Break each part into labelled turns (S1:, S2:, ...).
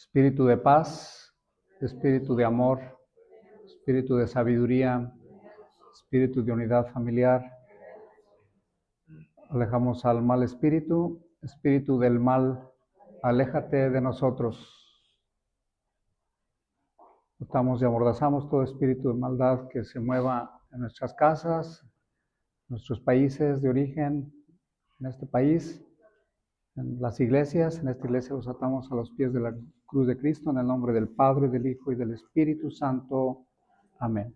S1: espíritu de paz, espíritu de amor, espíritu de sabiduría, espíritu de unidad familiar. Alejamos al mal espíritu, espíritu del mal, aléjate de nosotros. Botamos y amordazamos todo espíritu de maldad que se mueva en nuestras casas, en nuestros países de origen, en este país, en las iglesias. En esta iglesia los atamos a los pies de la cruz de Cristo, en el nombre del Padre, del Hijo y del Espíritu Santo. Amén.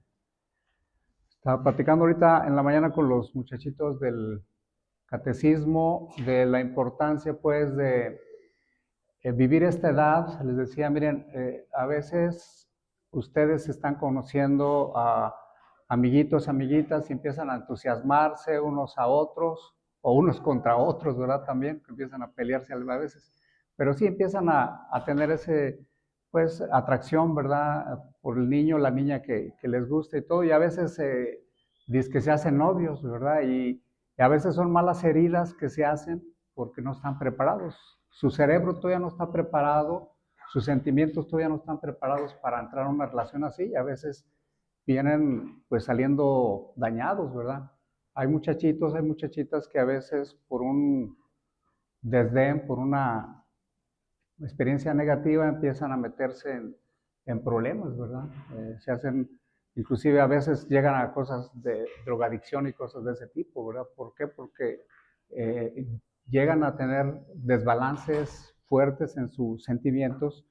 S1: Estaba platicando ahorita en la mañana con los muchachitos del catecismo de la importancia, pues, de vivir esta edad. Les decía, miren, a veces ustedes están conociendo a amiguitos, amiguitas, y empiezan a entusiasmarse unos a otros, o unos contra otros, ¿verdad? También, que empiezan a pelearse a veces. Pero sí empiezan a tener ese, pues, atracción, ¿verdad? Por el niño, la niña que les gusta y todo, y a veces dice que se hacen novios, ¿verdad? Y a veces son malas heridas que se hacen porque no están preparados. Su cerebro todavía no está preparado, sus sentimientos todavía no están preparados para entrar en una relación así, y a veces vienen pues saliendo dañados, ¿verdad? Hay muchachitos, hay muchachitas que a veces por un desdén, por una experiencia negativa, empiezan a meterse en problemas, ¿verdad? Se hacen, inclusive a veces llegan a cosas de drogadicción y cosas de ese tipo, ¿verdad? ¿Por qué? Porque llegan a tener desbalances fuertes en sus sentimientos.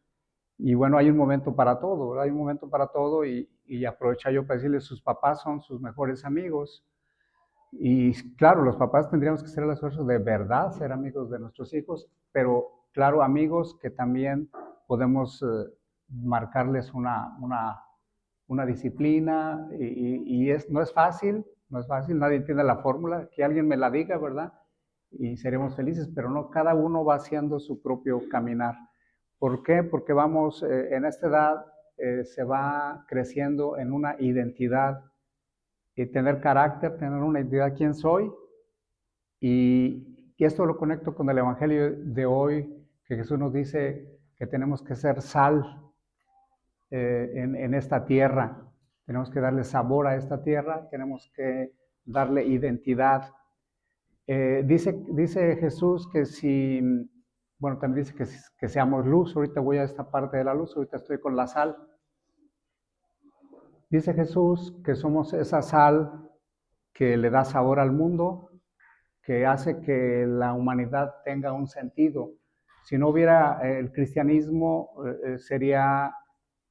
S1: Y bueno, hay un momento para todo, ¿verdad? Hay un momento para todo, y aprovecha yo para decirles, sus papás son sus mejores amigos. Y claro, los papás tendríamos que hacer el esfuerzo de verdad, ser amigos de nuestros hijos, pero claro, amigos que también podemos marcarles una disciplina, y no es fácil, no es fácil, nadie entiende la fórmula, que alguien me la diga, ¿verdad? Y seremos felices, pero no, cada uno va haciendo su propio caminar. ¿Por qué? Porque vamos, en esta edad se va creciendo en una identidad, y tener carácter, tener una identidad, quién soy, y esto lo conecto con el Evangelio de hoy, que Jesús nos dice que tenemos que ser sal en esta tierra, tenemos que darle sabor a esta tierra, tenemos que darle identidad. Dice Jesús que si, bueno, también dice que seamos luz. Ahorita voy a esta parte de la luz, ahorita estoy con la sal. Dice Jesús que somos esa sal que le da sabor al mundo, que hace que la humanidad tenga un sentido. Si no hubiera el cristianismo, sería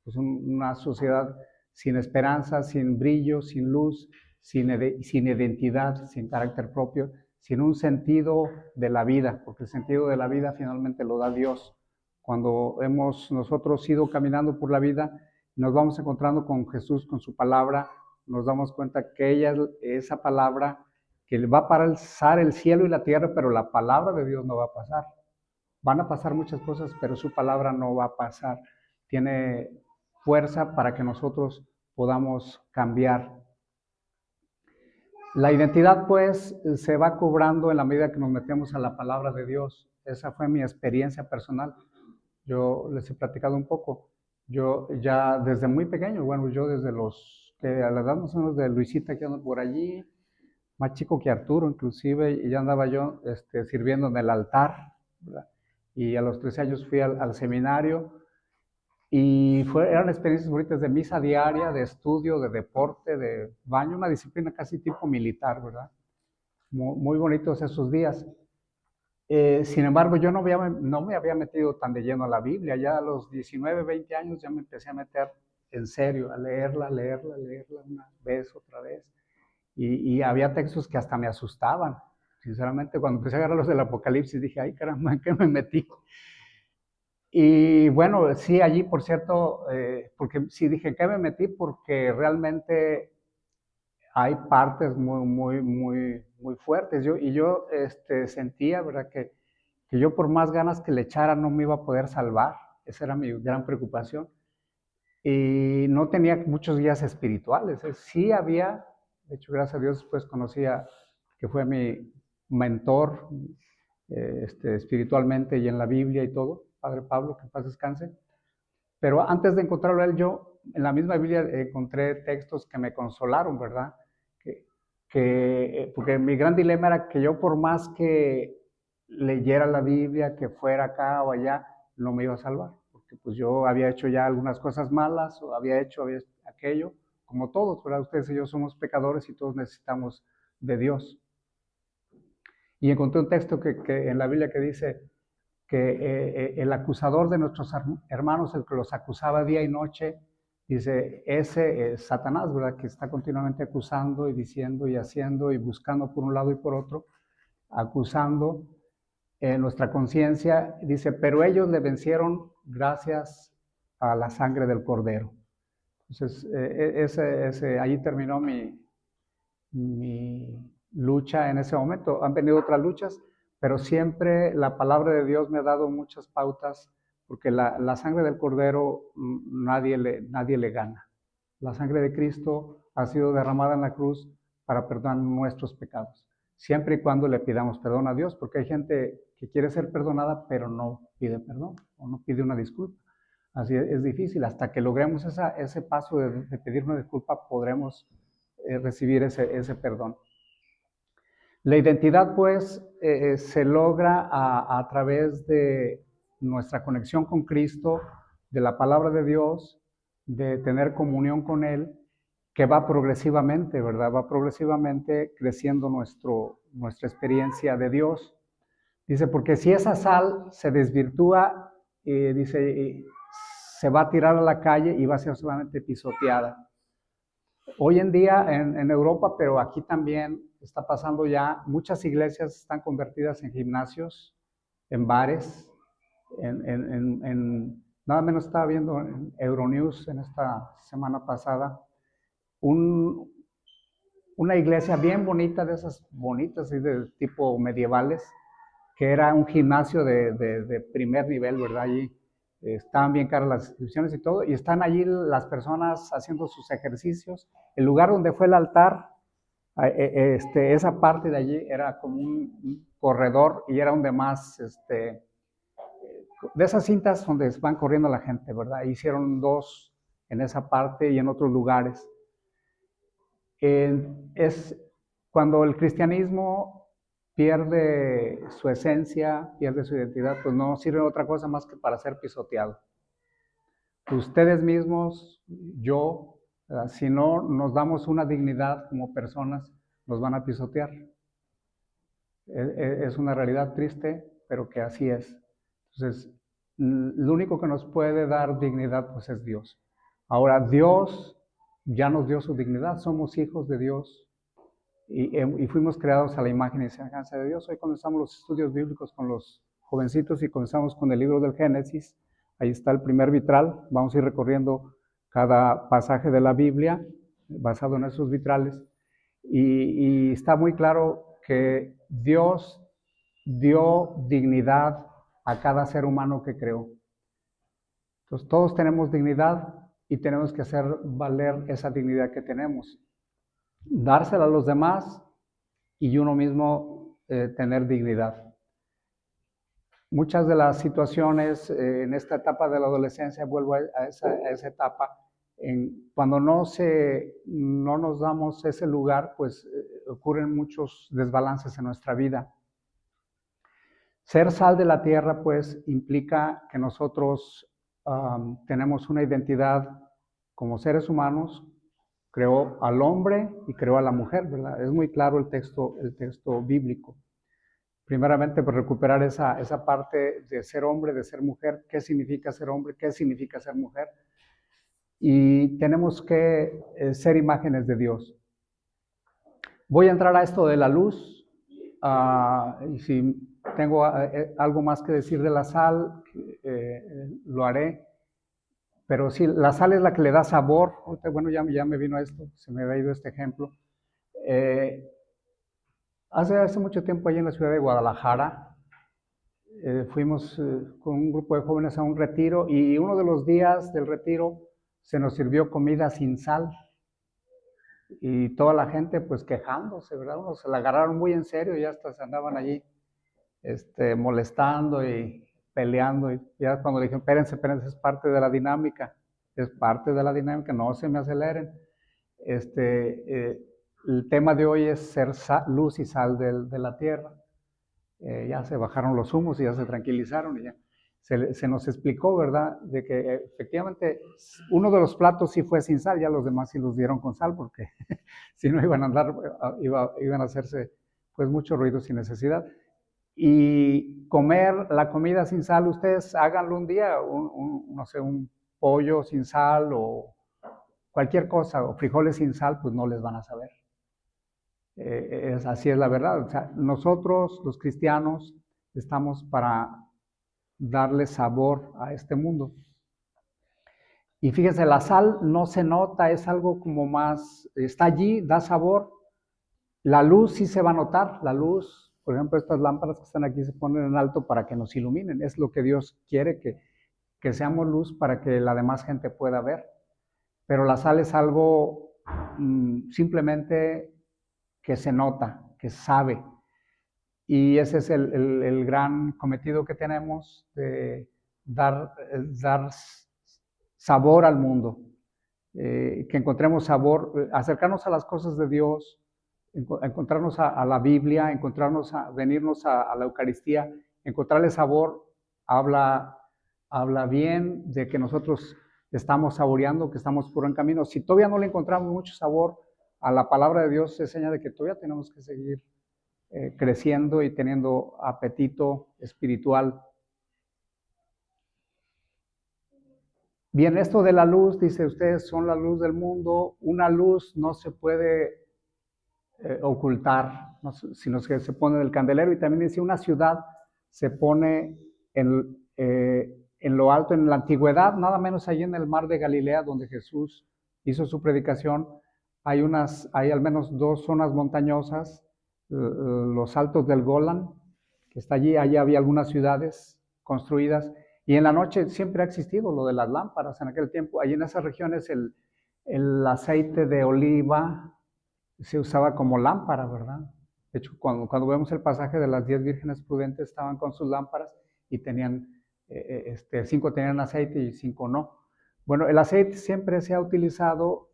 S1: pues una sociedad sin esperanza, sin brillo, sin luz, sin identidad, sin carácter propio, sin un sentido de la vida, porque el sentido de la vida finalmente lo da Dios. Cuando hemos nosotros ido caminando por la vida, nos vamos encontrando con Jesús, con su palabra, nos damos cuenta que esa palabra, que va a pasar el cielo y la tierra, pero la palabra de Dios no va a pasar. Van a pasar muchas cosas, pero su palabra no va a pasar. Tiene fuerza para que nosotros podamos cambiar. La identidad, pues, se va cobrando en la medida que nos metemos a la palabra de Dios. Esa fue mi experiencia personal. Yo les he platicado un poco. Yo ya desde muy pequeño, bueno, yo desde a la edad más o menos de Luisita, que ando por allí, más chico que Arturo inclusive, y ya andaba yo sirviendo en el altar, ¿verdad? Y a los 13 años fui al seminario, y eran experiencias bonitas de misa diaria, de estudio, de deporte, de baño, una disciplina casi tipo militar, ¿verdad? Muy bonitos esos días. Sin embargo, yo no me había metido tan de lleno a la Biblia. Ya a los 19, 20 años ya me empecé a meter en serio, a leerla una vez, otra vez. Y había textos que hasta me asustaban. Sinceramente, cuando empecé a agarrar los del Apocalipsis, dije, ay caramba, ¿en qué me metí? Y bueno, sí, allí, por cierto, porque sí dije, ¿qué me metí? Porque realmente hay partes muy fuertes. Yo sentía, ¿verdad?, que yo por más ganas que le echara no me iba a poder salvar. Esa era mi gran preocupación. Y no tenía muchos guías espirituales. Sí había, de hecho, gracias a Dios, después conocí que fue mi mentor espiritualmente y en la Biblia y todo, Padre Pablo, que en paz descanse. Pero antes de encontrarlo a él, yo en la misma Biblia encontré textos que me consolaron, ¿verdad? Porque mi gran dilema era que yo por más que leyera la Biblia, que fuera acá o allá, no me iba a salvar, porque pues yo había hecho ya algunas cosas malas o había hecho aquello, como todos, ¿verdad? Ustedes y yo somos pecadores y todos necesitamos de Dios. Y encontré un texto que en la Biblia que dice que el acusador de nuestros hermanos, el que los acusaba día y noche, dice, ese es Satanás, ¿verdad? Que está continuamente acusando y diciendo y haciendo y buscando por un lado y por otro, acusando nuestra conciencia. Dice, pero ellos le vencieron gracias a la sangre del Cordero. Entonces, ahí terminó mi lucha en ese momento. Han venido otras luchas, pero siempre la palabra de Dios me ha dado muchas pautas, porque la sangre del Cordero nadie le gana. La sangre de Cristo ha sido derramada en la cruz para perdonar nuestros pecados, siempre y cuando le pidamos perdón a Dios, porque hay gente que quiere ser perdonada, pero no pide perdón o no pide una disculpa. Así es difícil. Hasta que logremos ese paso de pedir una disculpa, podremos recibir ese perdón. La identidad, pues, se logra a través de nuestra conexión con Cristo, de la palabra de Dios, de tener comunión con Él, que va progresivamente, ¿verdad? Va progresivamente creciendo nuestra experiencia de Dios. Dice, porque si esa sal se desvirtúa, dice, se va a tirar a la calle y va a ser solamente pisoteada. Hoy en día en Europa, pero aquí también está pasando ya, muchas iglesias están convertidas en gimnasios, en bares, nada menos estaba viendo en Euronews en esta semana pasada, una iglesia bien bonita, de esas bonitas, de tipo medievales, que era un gimnasio de primer nivel, ¿verdad? Allí estaban bien caras las inscripciones y todo, y están allí las personas haciendo sus ejercicios. El lugar donde fue el altar, esa parte de allí era como un corredor y era donde más, de esas cintas donde van corriendo la gente, ¿verdad? Hicieron dos en esa parte y en otros lugares. Es cuando el cristianismo pierde su esencia, pierde su identidad, pues no sirve otra cosa más que para ser pisoteado. Ustedes mismos, yo, si no nos damos una dignidad como personas, nos van a pisotear. Es una realidad triste, pero que así es. Entonces, lo único que nos puede dar dignidad, pues es Dios. Ahora, Dios ya nos dio su dignidad, somos hijos de Dios y fuimos creados a la imagen y semejanza de Dios. Hoy comenzamos los estudios bíblicos con los jovencitos y comenzamos con el libro del Génesis. Ahí está el primer vitral. Vamos a ir recorriendo cada pasaje de la Biblia basado en esos vitrales. Y está muy claro que Dios dio dignidad a cada ser humano que creó. Entonces todos tenemos dignidad y tenemos que hacer valer esa dignidad que tenemos. Dársela a los demás y uno mismo tener dignidad. Muchas de las situaciones en esta etapa de la adolescencia, vuelvo a esa etapa, cuando no nos damos ese lugar, pues ocurren muchos desbalances en nuestra vida. Ser sal de la tierra, pues, implica que nosotros tenemos una identidad como seres humanos. Creó al hombre y creó a la mujer, ¿verdad? Es muy claro el texto bíblico. Primeramente, pues recuperar esa parte de ser hombre, de ser mujer, qué significa ser hombre, qué significa ser mujer. Y tenemos que ser imágenes de Dios. Voy a entrar a esto de la luz, y si tengo algo más que decir de la sal, lo haré. Pero sí, la sal es la que le da sabor. Bueno, ya me vino esto, se me había ido este ejemplo. Hace mucho tiempo allí en la ciudad de Guadalajara, fuimos con un grupo de jóvenes a un retiro y uno de los días del retiro se nos sirvió comida sin sal y toda la gente pues quejándose, ¿verdad? Se la agarraron muy en serio y hasta se andaban allí molestando y peleando. Y ya cuando le dije, espérense, es parte de la dinámica, no se me aceleren. El tema de hoy es ser luz y sal de la tierra. Ya se bajaron los humos y ya se tranquilizaron y ya se nos explicó, ¿verdad?, de que efectivamente uno de los platos sí fue sin sal, ya los demás sí los dieron con sal, porque si no iban a andar, iban a hacerse pues mucho ruido sin necesidad. Y comer la comida sin sal, ustedes háganlo un día, no sé, un pollo sin sal o cualquier cosa, o frijoles sin sal, pues no les van a saber. Así es la verdad. O sea, nosotros, los cristianos, estamos para darle sabor a este mundo. Y fíjense, la sal no se nota, es algo como más, está allí, da sabor. La luz sí se va a notar, la luz, por ejemplo, estas lámparas que están aquí se ponen en alto para que nos iluminen. Es lo que Dios quiere, que seamos luz para que la demás gente pueda ver. Pero la sal es algo simplemente que se nota, que sabe. Y ese es el gran cometido que tenemos, de dar sabor al mundo, que encontremos sabor, acercarnos a las cosas de Dios, encontrarnos a la Biblia, venirnos a la Eucaristía, encontrarle sabor, habla bien de que nosotros estamos saboreando, que estamos por buen camino. Si todavía no le encontramos mucho sabor a la palabra de Dios, es señal de que todavía tenemos que seguir creciendo y teniendo apetito espiritual. Bien, esto de la luz, dice, ustedes son la luz del mundo. Una luz no se puede ocultar, no, sino que se pone en el candelero. Y también dice, una ciudad se pone en lo alto. En la antigüedad, nada menos allí en el mar de Galilea, donde Jesús hizo su predicación, hay al menos dos zonas montañosas, los altos del Golán, que está allí. Allí había algunas ciudades construidas, y en la noche siempre ha existido lo de las lámparas en aquel tiempo. Allí en esas regiones el aceite de oliva se usaba como lámpara, ¿verdad? De hecho, cuando vemos el pasaje de las 10 vírgenes prudentes, estaban con sus lámparas y tenían, 5 tenían aceite y 5 no. Bueno, el aceite siempre se ha utilizado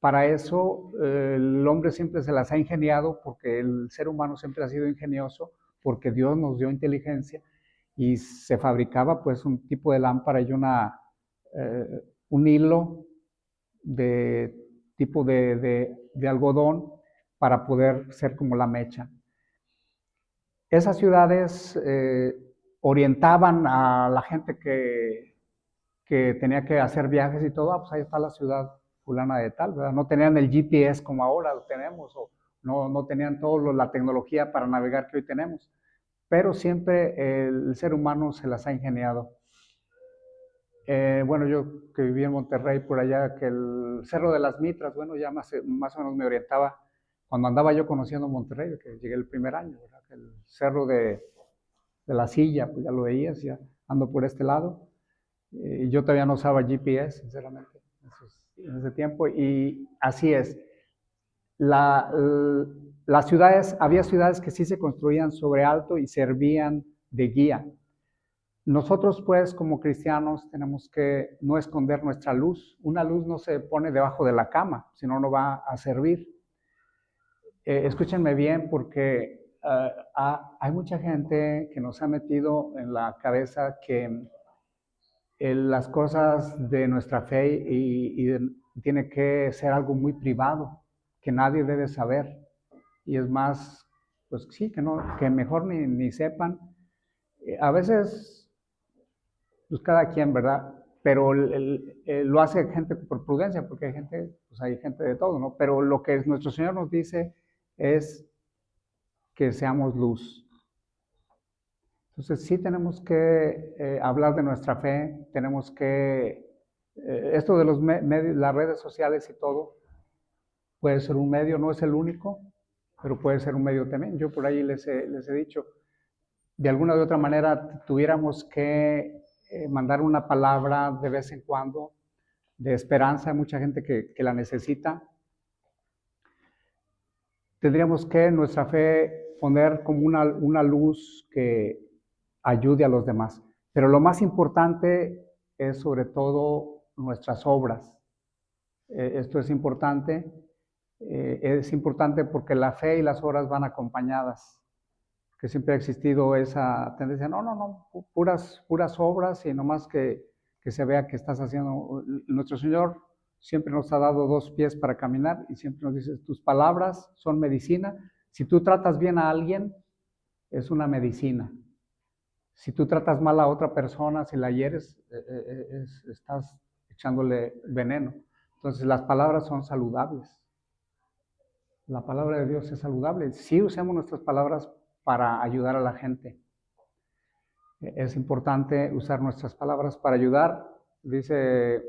S1: para eso. El hombre siempre se las ha ingeniado, porque el ser humano siempre ha sido ingenioso, porque Dios nos dio inteligencia, y se fabricaba pues un tipo de lámpara y un hilo de tipo de algodón para poder ser como la mecha. Esas ciudades orientaban a la gente que tenía que hacer viajes y todo. Pues ahí está la ciudad fulana de tal, ¿verdad? No tenían el GPS como ahora lo tenemos, o no tenían toda la tecnología para navegar que hoy tenemos, pero siempre el ser humano se las ha ingeniado. Bueno, yo que viví en Monterrey, por allá, que el Cerro de las Mitras, bueno, ya más o menos me orientaba cuando andaba yo conociendo Monterrey, que llegué el primer año, ¿verdad? El Cerro de la Silla, pues ya lo veías, ya ando por este lado. Y yo todavía no usaba GPS, sinceramente, en ese tiempo. Y así es. Las ciudades, había ciudades que sí se construían sobre alto y servían de guía. Nosotros, pues, como cristianos, tenemos que no esconder nuestra luz. Una luz no se pone debajo de la cama, sino no va a servir. Escúchenme bien, porque hay mucha gente que nos ha metido en la cabeza que las cosas de nuestra fe tiene que ser algo muy privado, que nadie debe saber. Y es más, pues sí, que mejor ni sepan. A veces, pues cada quien, ¿verdad? Pero lo hace gente por prudencia, porque hay gente de todo, ¿no? Pero lo que nuestro Señor nos dice es que seamos luz. Entonces sí tenemos que hablar de nuestra fe, tenemos que, esto de los medios, las redes sociales y todo, puede ser un medio, no es el único, pero puede ser un medio también. Yo por ahí les he dicho, de alguna u otra manera tuviéramos que mandar una palabra de vez en cuando de esperanza. Hay mucha gente que la necesita. Tendríamos que nuestra fe poner como una luz que ayude a los demás. Pero lo más importante es sobre todo nuestras obras. Esto es importante porque la fe y las obras van acompañadas, que siempre ha existido esa tendencia, no, puras obras y nomás que se vea que estás haciendo. Nuestro Señor siempre nos ha dado 2 pies para caminar y siempre nos dice, tus palabras son medicina. Si tú tratas bien a alguien, es una medicina. Si tú tratas mal a otra persona, si la hieres, estás echándole veneno. Entonces las palabras son saludables. La palabra de Dios es saludable. Sí usemos nuestras palabras para ayudar a la gente. Es importante usar nuestras palabras para ayudar. Dice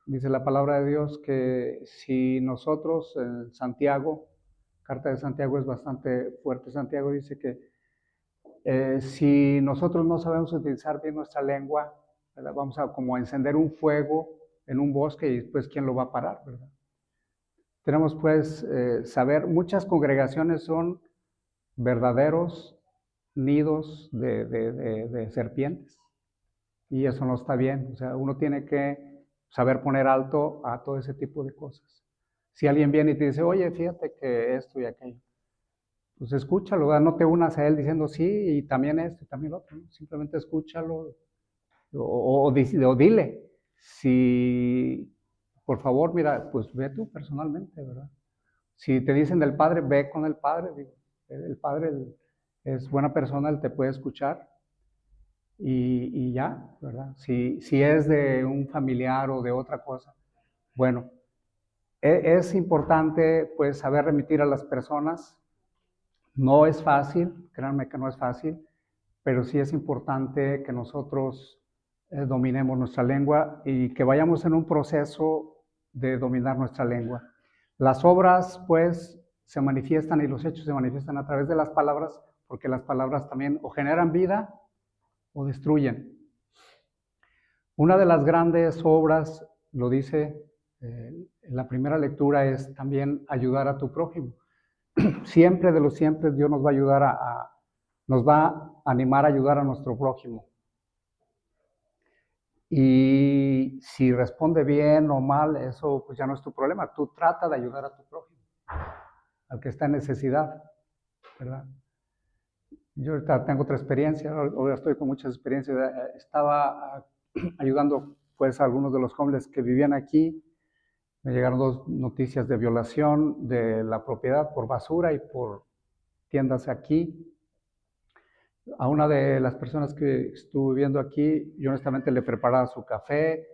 S1: la palabra de Dios que si nosotros, en Santiago, carta de Santiago es bastante fuerte. Santiago dice que si nosotros no sabemos utilizar bien nuestra lengua, ¿verdad? Vamos a como encender un fuego en un bosque y después ¿quién lo va a parar? ¿Verdad? Tenemos pues saber, muchas congregaciones son verdaderos nidos de serpientes y eso no está bien. O sea, uno tiene que saber poner alto a todo ese tipo de cosas. Si alguien viene y te dice, oye, fíjate que esto y aquello, pues escúchalo, ¿verdad? No te unas a él diciendo sí y también esto y también lo otro, ¿no? Simplemente escúchalo o dile, si por favor, mira, pues ve tú personalmente, ¿verdad? Si te dicen del Padre, ve con el Padre, digo, el Padre es buena persona, él te puede escuchar y ya, ¿verdad? Si es de un familiar o de otra cosa, bueno, es importante pues saber remitir a las personas. No es fácil, créanme que no es fácil, pero sí es importante que nosotros dominemos nuestra lengua y que vayamos en un proceso de dominar nuestra lengua. Las obras, pues, se manifiestan y los hechos se manifiestan a través de las palabras, porque las palabras también o generan vida o destruyen. Una de las grandes obras, lo dice en la primera lectura, es también ayudar a tu prójimo. Siempre de los siempre Dios nos va a ayudar nos va a animar a ayudar a nuestro prójimo. Y si responde bien o mal, eso pues ya no es tu problema. Tú trata de ayudar a tu prójimo, al que está en necesidad, ¿verdad? Yo ahorita tengo otra experiencia, ahora estoy con muchas experiencias. Estaba ayudando pues a algunos de los jóvenes que vivían aquí. Me llegaron 2 noticias de violación de la propiedad por basura y por tiendas aquí. A una de las personas que estuve viendo aquí, yo honestamente le preparaba su café,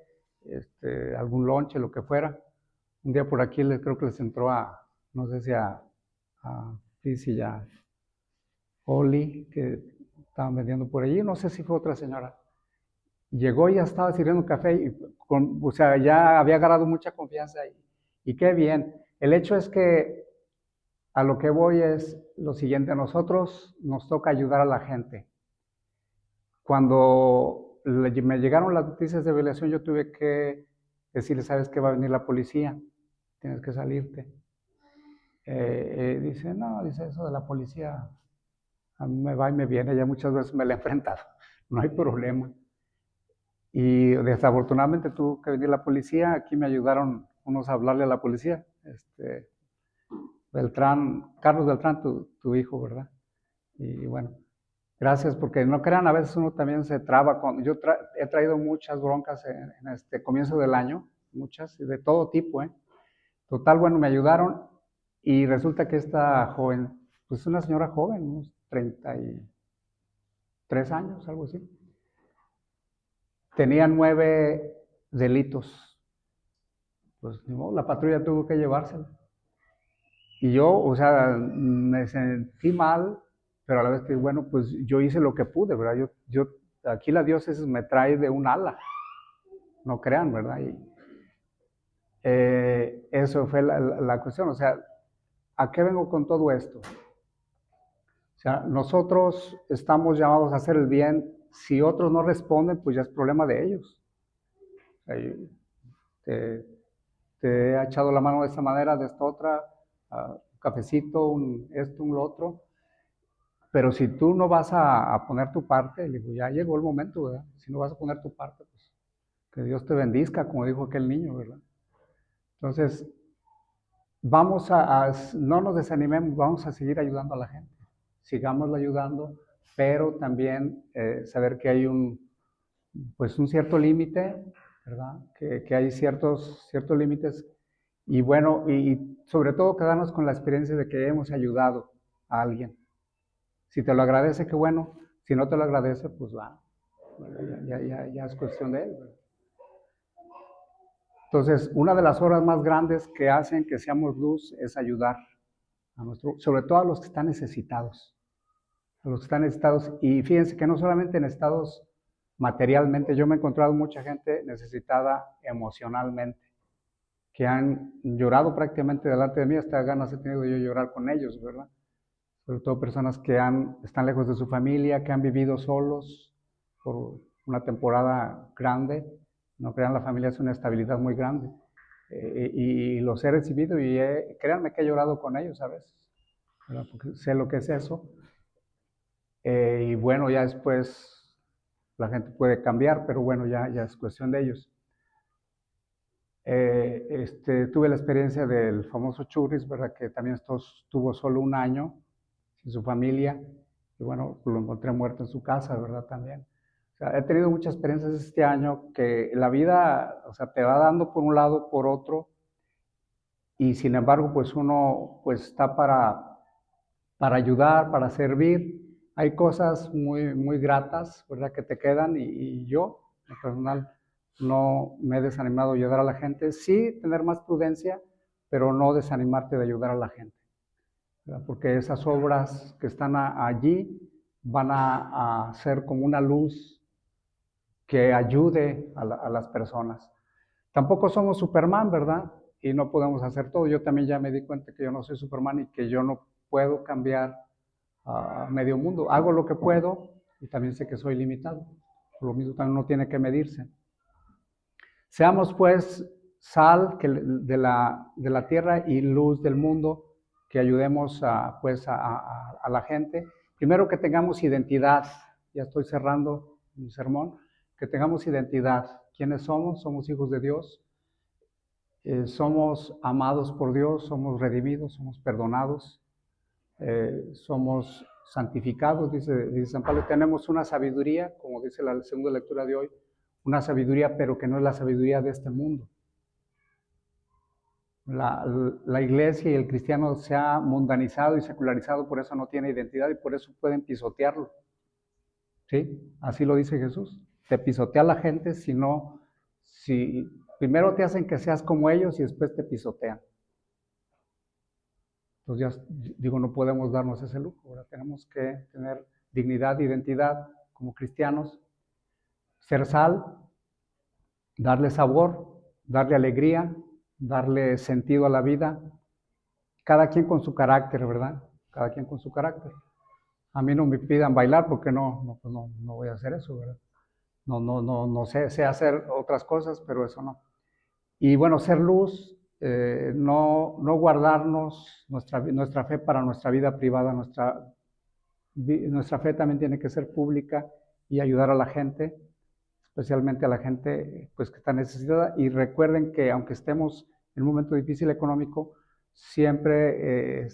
S1: algún lonche, lo que fuera. Un día por aquí creo que les entró no sé si a Fizz y a Oli, que estaban vendiendo por allí, no sé si fue otra señora. Llegó y ya estaba sirviendo café, o sea, ya había agarrado mucha confianza ahí. Y qué bien. El hecho es que a lo que voy es lo siguiente, a nosotros nos toca ayudar a la gente. Cuando me llegaron las noticias de violación, yo tuve que decirle, sabes que va a venir la policía, tienes que salirte. Dice, no, dice eso de la policía, a mí me va y me viene, ya muchas veces me la he enfrentado, no hay problema. Y desafortunadamente tuvo que venir la policía, aquí me ayudaron unos a hablarle a la policía, Beltrán, Carlos Beltrán, tu hijo, ¿verdad? Y bueno, gracias, porque no crean, a veces uno también se traba. Yo he traído muchas broncas en este comienzo del año, muchas, de todo tipo, ¿eh? Total, bueno, me ayudaron y resulta que esta joven, pues una señora joven, unos 33 años, algo así, tenía 9 delitos. Pues no, la patrulla tuvo que llevársela. Y yo, o sea, me sentí mal, pero a la vez que, bueno, pues yo hice lo que pude, ¿verdad? Aquí la diócesis me trae de un ala, no crean, ¿verdad? Y eso fue la cuestión, o sea, ¿a qué vengo con todo esto? O sea, nosotros estamos llamados a hacer el bien, si otros no responden, pues ya es problema de ellos. O sea, te, te he echado la mano de esta manera, de esta otra, un cafecito, esto, un lo otro. Pero si tú no vas a poner tu parte, le digo, ya llegó el momento, ¿verdad? Si no vas a poner tu parte, pues que Dios te bendizca, como dijo aquel niño, ¿verdad? Entonces, no nos desanimemos, vamos a seguir ayudando a la gente. Sigámosla ayudando, pero también saber que hay pues un cierto límite, ¿verdad? Que hay ciertos límites. Y bueno, y sobre todo quedarnos con la experiencia de que hemos ayudado a alguien. Si te lo agradece, qué bueno. Si no te lo agradece, pues va. Ya es cuestión de él. Entonces, una de las obras más grandes que hacen que seamos luz es ayudar sobre todo a los que están necesitados. A los que están necesitados. Y fíjense que no solamente necesitados materialmente, yo me he encontrado mucha gente necesitada emocionalmente, que han llorado prácticamente delante de mí, hasta ganas he tenido yo de llorar con ellos, ¿verdad? Sobre todo personas que están lejos de su familia, que han vivido solos por una temporada grande. No crean, la familia es una estabilidad muy grande. Y los he recibido y créanme que he llorado con ellos a veces, ¿verdad? Porque sé lo que es eso. Y bueno, ya después la gente puede cambiar, pero bueno, ya es cuestión de ellos. Tuve la experiencia del famoso Churris, ¿verdad? Que también estuvo solo un año sin su familia, y bueno, lo encontré muerto en su casa, ¿verdad? También. O sea, he tenido muchas experiencias este año que la vida, o sea, te va dando por un lado, por otro, y sin embargo, pues uno pues está para ayudar, para servir. Hay cosas muy, muy gratas, ¿verdad? Que te quedan, y yo, en personal, no me he desanimado de ayudar a la gente. Sí, tener más prudencia, pero no desanimarte de ayudar a la gente, ¿verdad? Porque esas obras que están allí van a ser como una luz que ayude a las personas. Tampoco somos Superman, ¿verdad? Y no podemos hacer todo. Yo también ya me di cuenta que yo no soy Superman y que yo no puedo cambiar a medio mundo. Hago lo que puedo y también sé que soy limitado. Por lo mismo también uno tiene que medirse. Seamos pues sal de la tierra y luz del mundo, que ayudemos pues a la gente. Primero, que tengamos identidad. Ya estoy cerrando mi sermón. Que tengamos identidad. ¿Quiénes somos? Somos hijos de Dios. Somos amados por Dios, somos redimidos, somos perdonados, somos santificados, dice San Pablo. Tenemos una sabiduría, como dice la segunda lectura de hoy, una sabiduría, pero que no es la sabiduría de este mundo. La iglesia y el cristiano se ha mundanizado y secularizado, por eso no tiene identidad y por eso pueden pisotearlo. ¿Sí? Así lo dice Jesús. Te pisotea la gente si primero te hacen que seas como ellos y después te pisotean. Entonces ya digo, no podemos darnos ese lujo. Ahora tenemos que tener dignidad, identidad como cristianos, ser sal, darle sabor, darle alegría, darle sentido a la vida. Cada quien con su carácter, ¿verdad? Cada quien con su carácter. A mí no me pidan bailar porque no voy a hacer eso, ¿verdad? No sé hacer otras cosas, pero eso no. Y bueno, ser luz, no guardarnos nuestra fe para nuestra vida privada. Nuestra fe también tiene que ser pública y ayudar a la gente, especialmente a la gente pues, que está necesitada. Y recuerden que aunque estemos en un momento difícil económico, siempre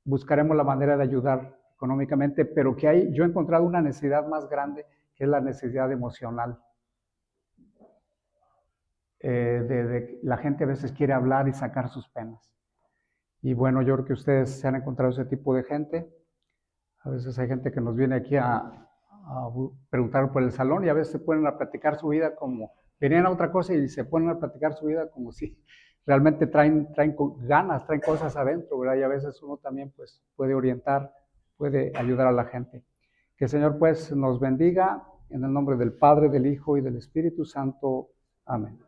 S1: buscaremos la manera de ayudar económicamente, pero que yo he encontrado una necesidad más grande, que es la necesidad emocional. La gente a veces quiere hablar y sacar sus penas. Y bueno, yo creo que ustedes se han encontrado ese tipo de gente. A veces hay gente que nos viene aquí a preguntar por el salón y a veces se ponen a platicar su vida como, venían a otra cosa y se ponen a platicar su vida como si realmente traen ganas, traen cosas adentro, ¿verdad? Y a veces uno también pues puede orientar, puede ayudar a la gente. Que el Señor pues nos bendiga en el nombre del Padre, del Hijo y del Espíritu Santo. Amén.